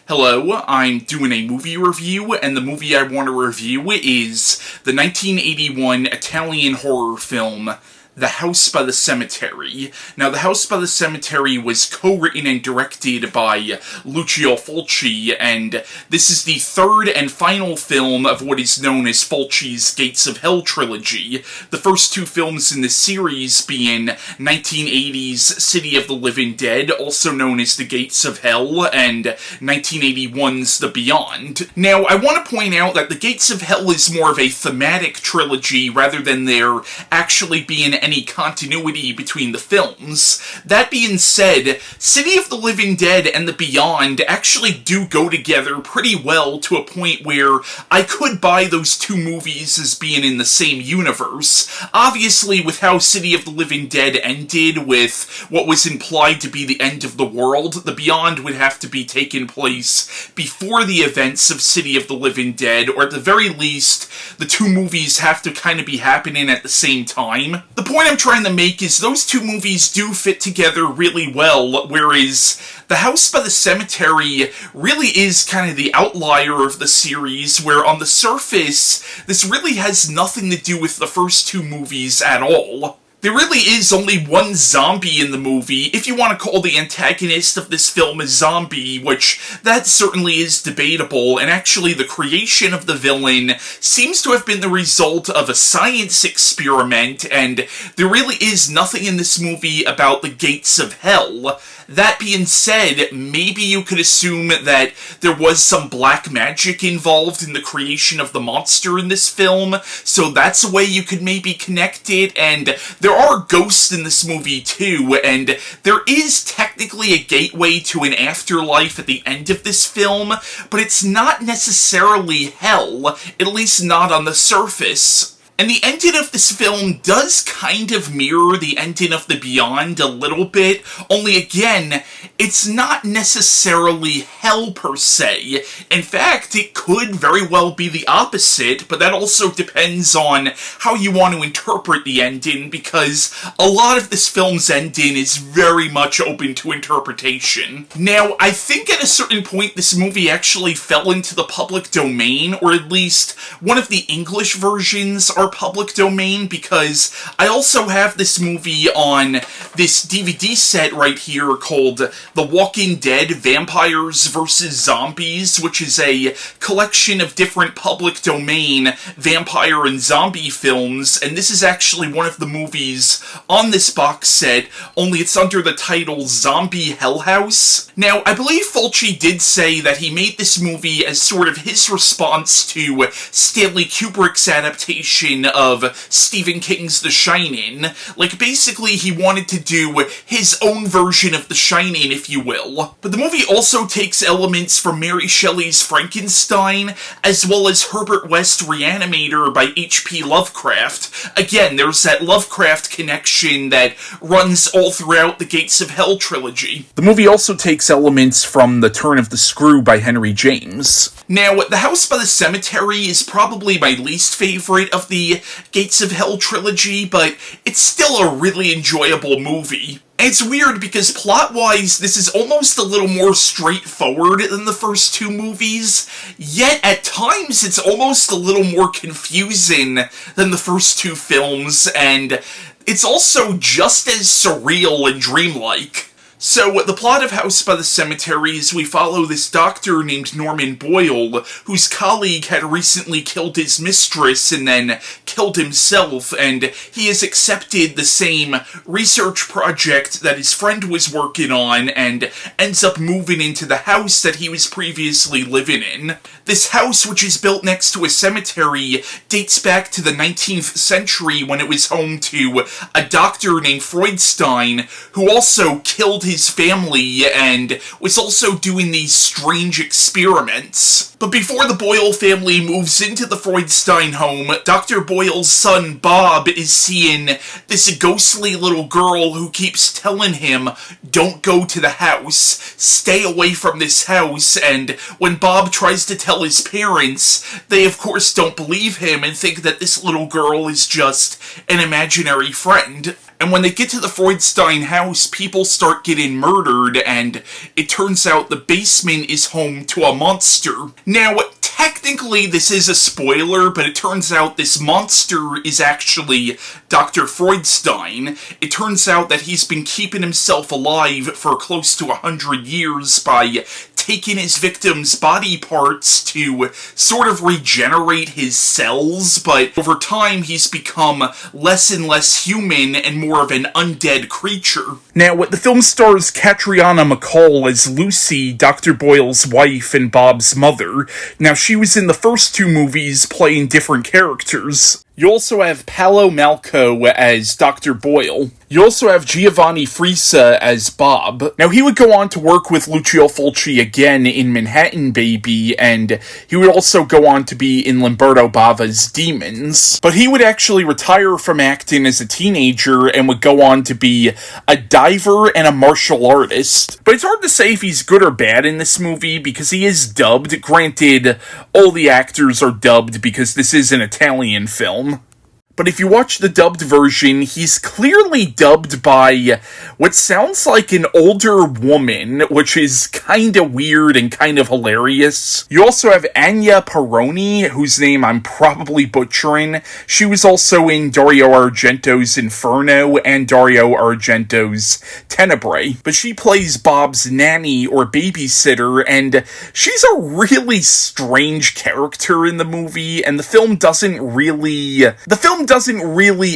Hello, I'm doing a movie review, and the movie I want to review is the 1981 Italian horror film, The House by the Cemetery. Now, The House by the Cemetery was co-written and directed by Lucio Fulci, and this is the third and final film of what is known as Fulci's Gates of Hell trilogy. The first two films in the series being 1980's City of the Living Dead, also known as The Gates of Hell, and 1981's The Beyond. Now, I want to point out that The Gates of Hell is more of a thematic trilogy rather than there actually being any continuity between the films. That being said, City of the Living Dead and The Beyond actually do go together pretty well to a point where I could buy those two movies as being in the same universe. Obviously, with how City of the Living Dead ended with what was implied to be the end of the world, The Beyond would have to be taking place before the events of City of the Living Dead, or at the very least, the two movies have to kind of be happening at the same time. The point I'm trying to make is those two movies do fit together really well, whereas The House by the Cemetery really is kind of the outlier of the series, where on the surface, this really has nothing to do with the first two movies at all. There really is only one zombie in the movie, if you want to call the antagonist of this film a zombie, which that certainly is debatable, and actually the creation of the villain seems to have been the result of a science experiment, and there really is nothing in this movie about the gates of hell. That being said, maybe you could assume that there was some black magic involved in the creation of the monster in this film, so that's a way you could maybe connect it, and there are ghosts in this movie too, and there is technically a gateway to an afterlife at the end of this film, but it's not necessarily hell, at least not on the surface. And the ending of this film does kind of mirror the ending of The Beyond a little bit, only again, it's not necessarily hell per se. In fact, it could very well be the opposite, but that also depends on how you want to interpret the ending, because a lot of this film's ending is very much open to interpretation. Now, I think at a certain point this movie actually fell into the public domain, or at least one of the English versions are public domain, because I also have this movie on this DVD set right here called The Walking Dead Vampires vs. Zombies, which is a collection of different public domain vampire and zombie films, and this is actually one of the movies on this box set, only it's under the title Zombie Hell House. Now, I believe Fulci did say that he made this movie as sort of his response to Stanley Kubrick's adaptation of Stephen King's The Shining. Like, basically, he wanted to do his own version of The Shining, if you will. But the movie also takes elements from Mary Shelley's Frankenstein, as well as Herbert West's Reanimator by H.P. Lovecraft. Again, there's that Lovecraft connection that runs all throughout the Gates of Hell trilogy. The movie also takes elements from The Turn of the Screw by Henry James. Now, The House by the Cemetery is probably my least favorite of the Gates of Hell trilogy, but it's still a really enjoyable movie. And it's weird because plot-wise, this is almost a little more straightforward than the first two movies, yet at times it's almost a little more confusing than the first two films, and it's also just as surreal and dreamlike. So, the plot of House by the Cemetery is we follow this doctor named Norman Boyle, whose colleague had recently killed his mistress and then killed himself, and he has accepted the same research project that his friend was working on and ends up moving into the house that he was previously living in. This house, which is built next to a cemetery, dates back to the 19th century when it was home to a doctor named Freudstein, who also killed his family and was also doing these strange experiments. But before the Boyle family moves into the Freudstein home, Dr. Boyle's son Bob is seeing this ghostly little girl who keeps telling him, "Don't go to the house, stay away from this house," and when Bob tries to tell his parents, they of course don't believe him and think that this little girl is just an imaginary friend. And when they get to the Freudstein house, people start getting murdered, and it turns out the basement is home to a monster. Now, technically this is a spoiler, but it turns out this monster is actually Dr. Freudstein. It turns out that he's been keeping himself alive for close to 100 years by taking his victims' body parts to sort of regenerate his cells, but over time he's become less and less human and more of an undead creature. Now, the film stars Catriona MacColl as Lucy, Dr. Boyle's wife and Bob's mother. Now, she was in the first two movies playing different characters. You also have Paolo Malco as Dr. Boyle. You also have Giovanni Frezza as Bob. Now, he would go on to work with Lucio Fulci again in Manhattan Baby, and he would also go on to be in Lamberto Bava's Demons. But he would actually retire from acting as a teenager and would go on to be a diver and a martial artist. But it's hard to say if he's good or bad in this movie, because he is dubbed. Granted, all the actors are dubbed because this is an Italian film. But if you watch the dubbed version, he's clearly dubbed by what sounds like an older woman, which is kinda weird and kind of hilarious. You also have Ania Pieroni, whose name I'm probably butchering. She was also in Dario Argento's Inferno and Dario Argento's Tenebrae. But she plays Bob's nanny or babysitter, and she's a really strange character in the movie, and the film doesn't really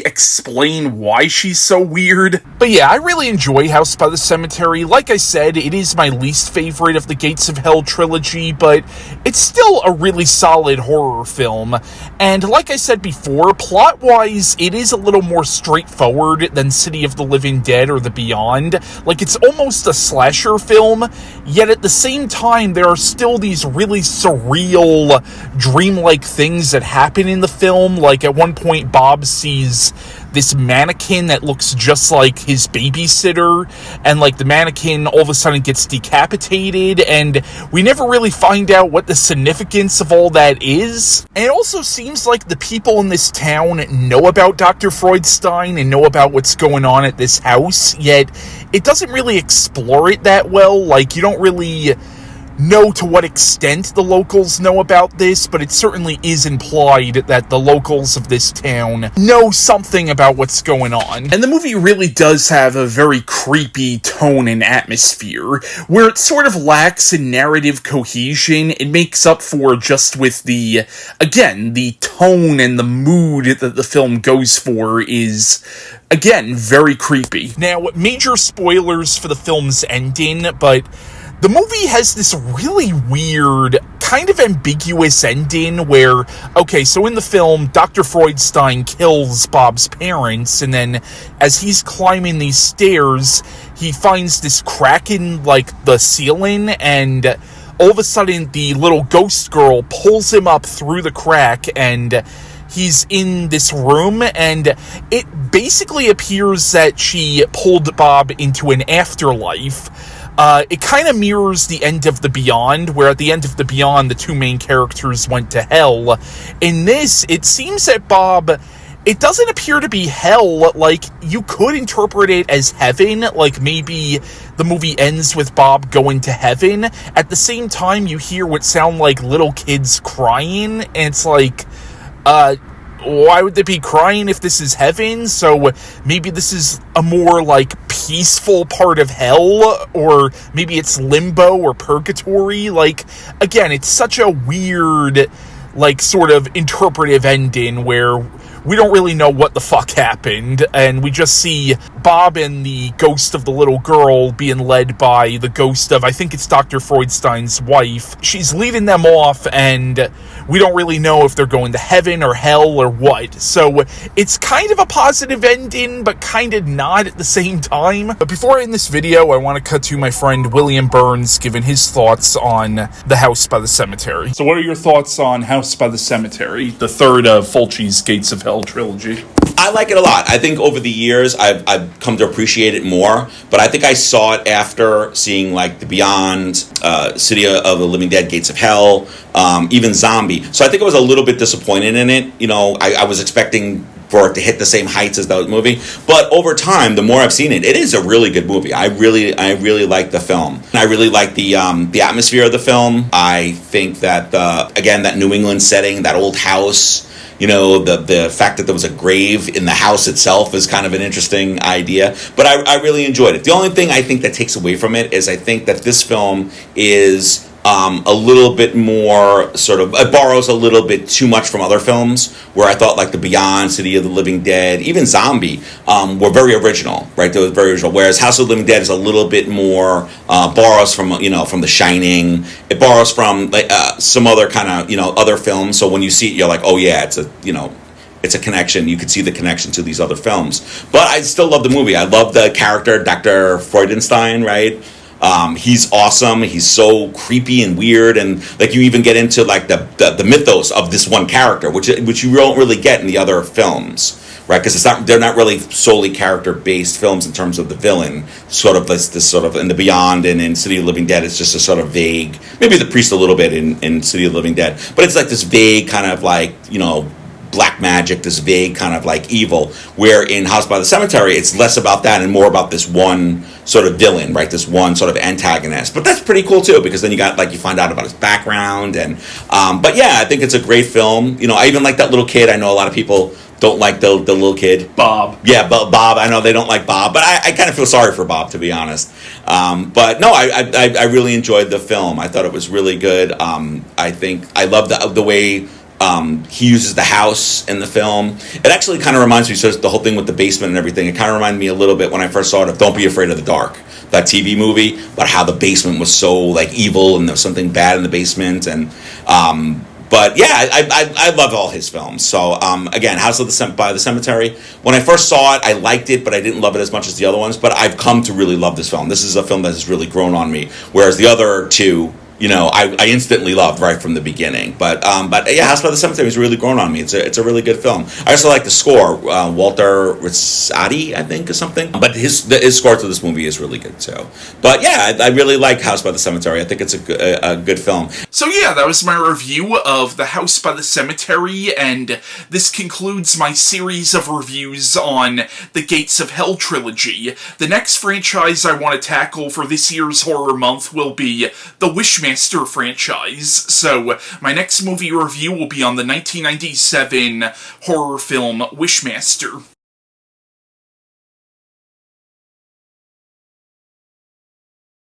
explain why she's so weird. But yeah, I really enjoy House by the Cemetery. Like I said, it is my least favorite of the Gates of Hell trilogy, but it's still a really solid horror film. And like I said before, plot-wise, it is a little more straightforward than City of the Living Dead or The Beyond. Like, it's almost a slasher film, yet at the same time, there are still these really surreal, dreamlike things that happen in the film. Like, at one point, Bob sees this mannequin that looks just like his babysitter, and like the mannequin all of a sudden gets decapitated, and we never really find out what the significance of all that is. And it also seems like the people in this town know about Dr. Freudstein and know about what's going on at this house, yet it doesn't really explore it that well. Like, you don't really know to what extent the locals know about this, but it certainly is implied that the locals of this town know something about what's going on. And the movie really does have a very creepy tone and atmosphere, where it sort of lacks in narrative cohesion. It makes up for just with the tone and the mood that the film goes for is, again, very creepy. Now, major spoilers for the film's ending, but the movie has this really weird, kind of ambiguous ending where, okay, so in the film, Dr. Freudstein kills Bob's parents, and then as he's climbing these stairs, he finds this crack in, like, the ceiling, and all of a sudden, the little ghost girl pulls him up through the crack, and he's in this room, and it basically appears that she pulled Bob into an afterlife. It kind of mirrors the end of The Beyond, where at the end of The Beyond, the two main characters went to hell. In this, it seems that Bob, it doesn't appear to be hell. Like, you could interpret it as heaven, like maybe the movie ends with Bob going to heaven. At the same time, you hear what sound like little kids crying, and it's like, why would they be crying if this is heaven? So maybe this is a more, like, peaceful part of hell, or maybe it's limbo or purgatory. Like, again, it's such a weird, like, sort of interpretive ending where we don't really know what the fuck happened, and we just see Bob and the ghost of the little girl being led by the ghost of, I think it's Dr. Freudstein's wife. She's leading them off, and we don't really know if they're going to heaven or hell or what. So it's kind of a positive ending, but kind of not at the same time. But before I end this video, I want to cut to my friend William Burns giving his thoughts on The House by the Cemetery. So what are your thoughts on House by the Cemetery, the third of Fulci's Gates of Hell trilogy? I like it a lot. I think over the years I've come to appreciate it more, but I think I saw it after seeing like The Beyond, City of the Living Dead, Gates of Hell, even Zombie. So I think I was a little bit disappointed in it. You know, I was expecting for it to hit the same heights as that movie. But over time, the more I've seen it, it is a really good movie. I really like the film. I really like the atmosphere of the film. I think that again, that New England setting, that old house, the fact that there was a grave in the house itself is kind of an interesting idea. But I really enjoyed it. The only thing I think that takes away from it is I think that this film is a little bit more it borrows a little bit too much from other films, where I thought like The Beyond, City of the Living Dead, even Zombie were very original, right? They were very original. Whereas House of the Living Dead is a little bit more borrows from from The Shining. It borrows from some other kind of other films. So when you see it, you're like, oh yeah, it's a connection. You could see the connection to these other films. But I still love the movie. I love the character, Dr. Freudenstein, right? He's awesome. He's so creepy and weird, and like you even get into like the mythos of this one character, which you don't really get in the other films, right? Because they're not really solely character based films in terms of the villain. Sort of this sort of in The Beyond and in City of the Living Dead, it's just a sort of vague. Maybe the priest a little bit in City of the Living Dead, but it's like this vague kind of like black magic, this vague kind of like evil, where in House by the Cemetery it's less about that and more about this one sort of villain, right? This one sort of antagonist. But that's pretty cool too, because then you find out about his background and but yeah, I think it's a great film. I even like that little kid. I know a lot of people don't like the little kid. Bob. Yeah, Bob. I know they don't like Bob, but I kind of feel sorry for Bob, to be honest. But no, I really enjoyed the film. I thought it was really good. I think I love the way he uses the house in the film. It actually kind of reminds me, so the whole thing with the basement and everything, it kind of reminded me a little bit when I first saw it of Don't Be Afraid of the Dark, that TV movie, about how the basement was so like evil and there was something bad in the basement. And but yeah, I love all his films. So again, House by the Cemetery, when I first saw it, I liked it, but I didn't love it as much as the other ones. But I've come to really love this film. This is a film that has really grown on me, whereas the other two, I instantly loved right from the beginning. But yeah, House by the Cemetery has really grown on me. It's a really good film. I also like the score. Walter Rizzati, I think, or something. But his score to this movie is really good too. But yeah, I really like House by the Cemetery. I think it's a good film. So yeah, that was my review of The House by the Cemetery, and this concludes my series of reviews on the Gates of Hell trilogy. The next franchise I want to tackle for this year's horror month will be the Wishmaster franchise. So my next movie review will be on the 1997 horror film Wishmaster.